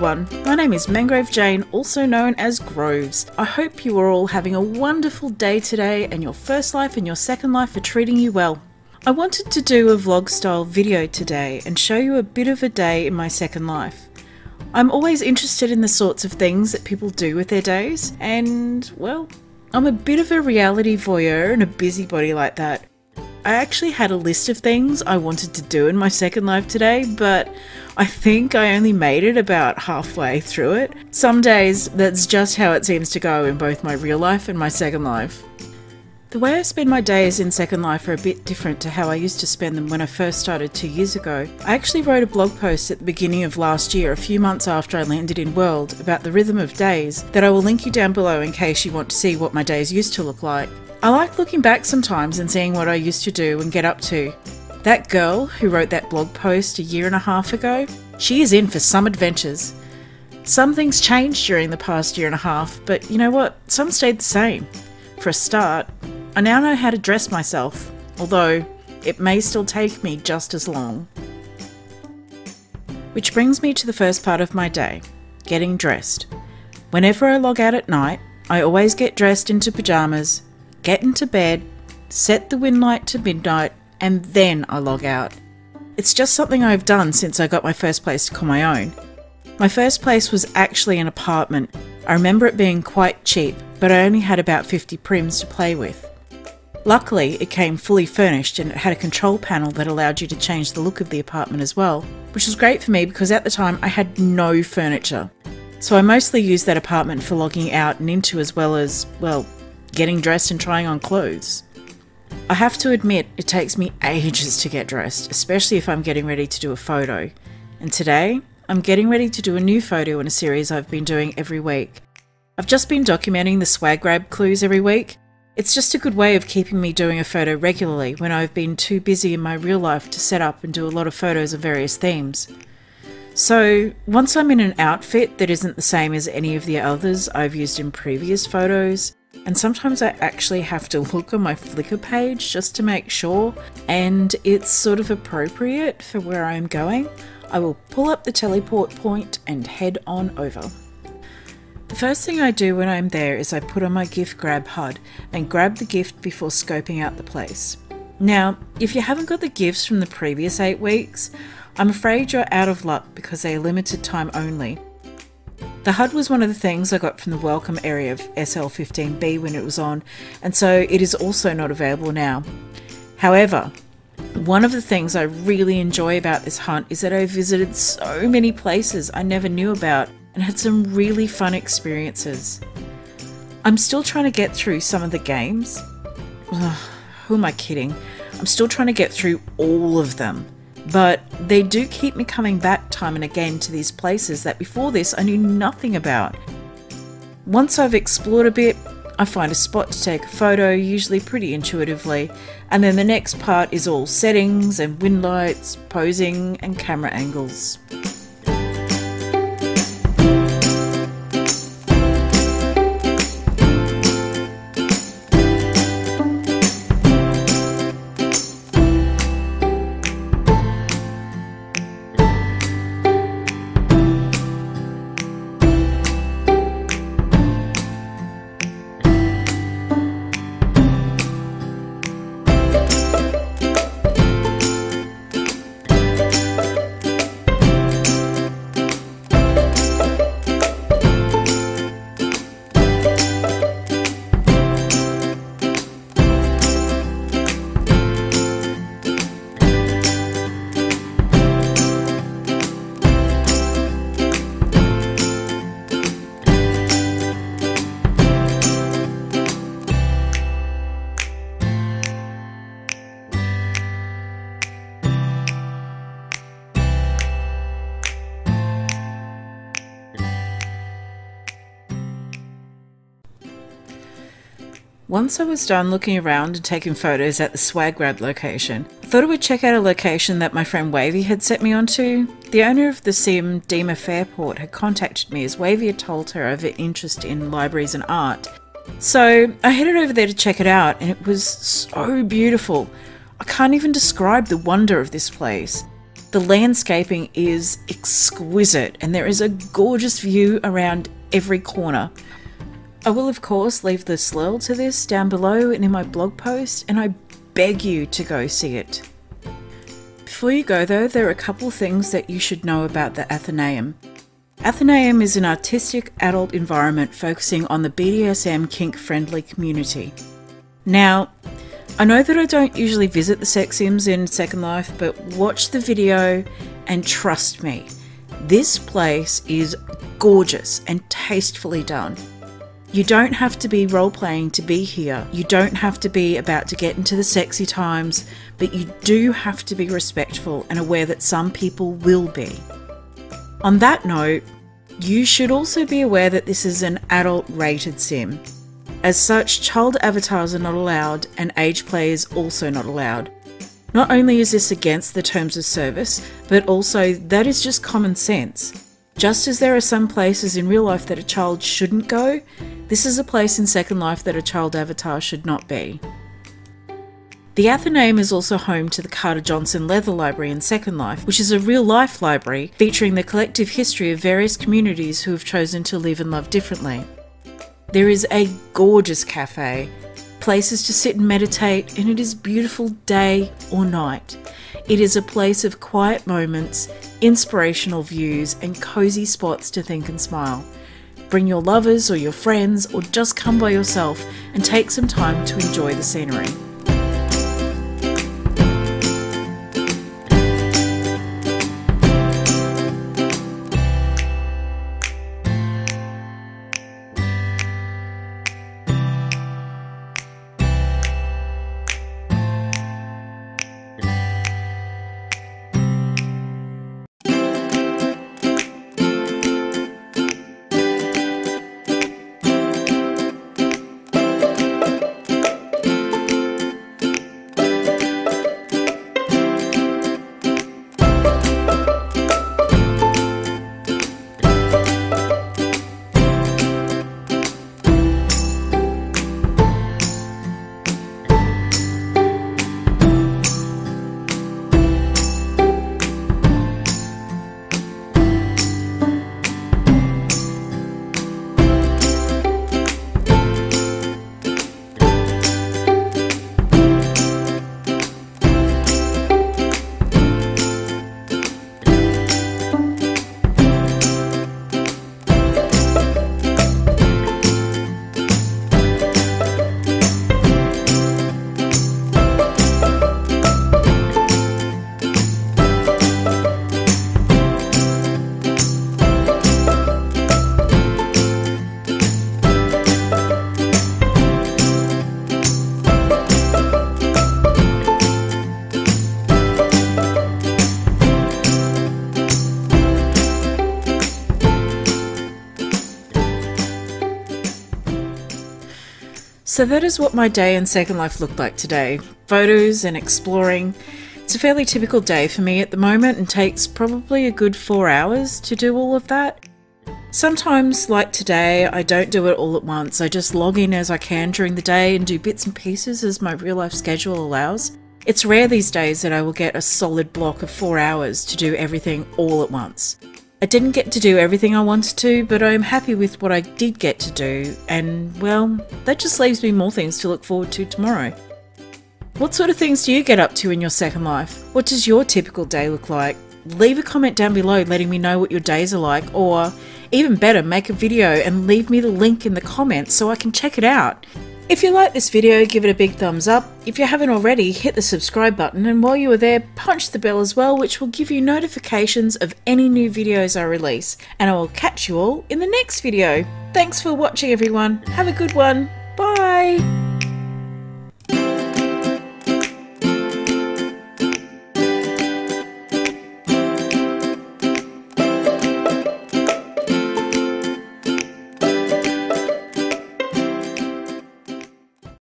everyone, my name is Mangrovejane, also known as Groves. I hope you are all having a wonderful day today and your first life and your second life are treating you well. I wanted to do a vlog style video today and show you a bit of a day in my second life. I'm always interested in the sorts of things that people do with their days and, well, I'm a bit of a reality voyeur and a busybody like that. I actually had a list of things I wanted to do in my second life today, but I think I only made it about halfway through it. Some days, that's just how it seems to go in both my real life and my second life. The way I spend my days in second life are a bit different to how I used to spend them when I first started 2 years ago. I actually wrote a blog post at the beginning of last year, a few months after I landed in World, about the rhythm of days that I will link you down below in case you want to see what my days used to look like. I like looking back sometimes and seeing what I used to do and get up to. That girl who wrote that blog post a year and a half ago, she is in for some adventures. Some things changed during the past year and a half, but you know what? Some stayed the same. For a start, I now know how to dress myself, although it may still take me just as long. Which brings me to the first part of my day, getting dressed. Whenever I log out at night, I always get dressed into pyjamas, get into bed, set the win light to midnight, and then I log out. It's just something I've done since I got my first place to call my own. My first place was actually an apartment. I remember it being quite cheap, but I only had about 50 prims to play with. Luckily, it came fully furnished and it had a control panel that allowed you to change the look of the apartment as well, which was great for me because at the time I had no furniture. So I mostly used that apartment for logging out and into as well as, well, getting dressed and trying on clothes. I have to admit, it takes me ages to get dressed, especially if I'm getting ready to do a photo. And today, I'm getting ready to do a new photo in a series I've been doing every week. I've just been documenting the swag grab clues every week. It's just a good way of keeping me doing a photo regularly when I've been too busy in my real life to set up and do a lot of photos of various themes. So once I'm in an outfit that isn't the same as any of the others I've used in previous photos, and sometimes I actually have to look on my Flickr page just to make sure, and it's sort of appropriate for where I'm going, I will pull up the teleport point and head on over. The first thing I do when I'm there is I put on my gift grab HUD and grab the gift before scoping out the place. Now, if you haven't got the gifts from the previous 8 weeks, I'm afraid you're out of luck because they are limited time only. The HUD was one of the things I got from the welcome area of SL15B when it was on, and so it is also not available now. However, one of the things I really enjoy about this hunt is that I visited so many places I never knew about and had some really fun experiences. I'm still trying to get through some of the games. Ugh, who am I kidding? I'm still trying to get through all of them. But they do keep me coming back time and again to these places that before this I knew nothing about. Once I've explored a bit, I find a spot to take a photo, usually pretty intuitively, and then the next part is all settings and wind lights, posing and camera angles. Once I was done looking around and taking photos at the swag grab location, I thought I would check out a location that my friend Wavy had set me onto. The owner of the sim, Dima Fairport, had contacted me as Wavy had told her of an interest in libraries and art. So I headed over there to check it out, and it was so beautiful. I can't even describe the wonder of this place. The landscaping is exquisite and there is a gorgeous view around every corner. I will of course leave the SLIL to this down below and in my blog post, and I beg you to go see it. Before you go though, there are a couple things that you should know about the Athenaeum. Athenaeum is an artistic adult environment focusing on the BDSM kink-friendly community. Now, I know that I don't usually visit the sex sims in Second Life, but watch the video and trust me, this place is gorgeous and tastefully done. You don't have to be role-playing to be here. You don't have to be about to get into the sexy times, but you do have to be respectful and aware that some people will be. On that note, you should also be aware that this is an adult-rated sim. As such, child avatars are not allowed and age play is also not allowed. Not only is this against the terms of service, but also that is just common sense. Just as there are some places in real life that a child shouldn't go, this is a place in Second Life that a child avatar should not be. The Athenaeum is also home to the Carter Johnson Leather Library in Second Life, which is a real-life library featuring the collective history of various communities who have chosen to live and love differently. There is a gorgeous cafe, places to sit and meditate, and it is beautiful day or night. It is a place of quiet moments, inspirational views, and cozy spots to think and smile. Bring your lovers or your friends, or just come by yourself and take some time to enjoy the scenery. So that is what my day in Second Life looked like today. Photos and exploring. It's a fairly typical day for me at the moment and takes probably a good 4 hours to do all of that. Sometimes, like today, I don't do it all at once. I just log in as I can during the day and do bits and pieces as my real life schedule allows. It's rare these days that I will get a solid block of 4 hours to do everything all at once. I didn't get to do everything I wanted to, but I'm happy with what I did get to do, and well, that just leaves me more things to look forward to tomorrow. What sort of things do you get up to in your Second Life? What does your typical day look like? Leave a comment down below letting me know what your days are like, or even better, make a video and leave me the link in the comments so I can check it out. If you like this video, give it a big thumbs up. If you haven't already, hit the subscribe button, and while you are there, punch the bell as well, which will give you notifications of any new videos I release. And I will catch you all in the next video. Thanks for watching everyone. Have a good one. Bye!